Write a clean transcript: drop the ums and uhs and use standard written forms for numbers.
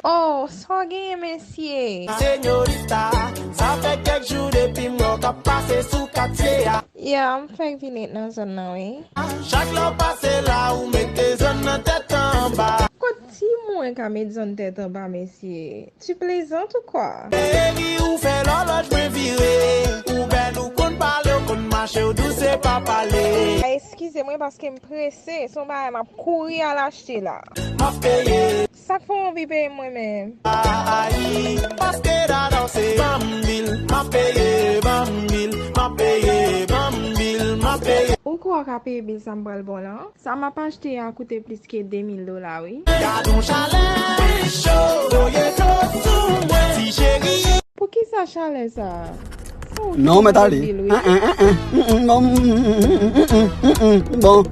Oh, só ganha, monsieur. Senhorita, ça fait quelques jours depuis moi qu'a passé sous quartier. Yeah, fek vinit nan zon nan we. Chaque l'an passé là où mettez zones tête en bas. Kwa ti mwen ka met zon tèt an ba, monsieur? Tu plaisante ou quoi? Baby, ou fait l'horloge me virer. Ou ben nous qu'on parle, qu'on marche, ou douce pas parler. Excuse mwen paske m presse, son ba m ap kouri al achete la. M'a payé, Sak fò m vi paye mwen men. aïe, parce que la danse, bambil, m'a payé, bambil, m'a payé, bambil, m'a payé. Ou kwa ka paye bil sa m bral bon la? Sa m ap achete a koute plis ke $2000 oui. Gardons chalet, chaud, voyez tout sous moi. Si chérie, Pou ki sa chale sa? Non, mais t'as dit. Bon.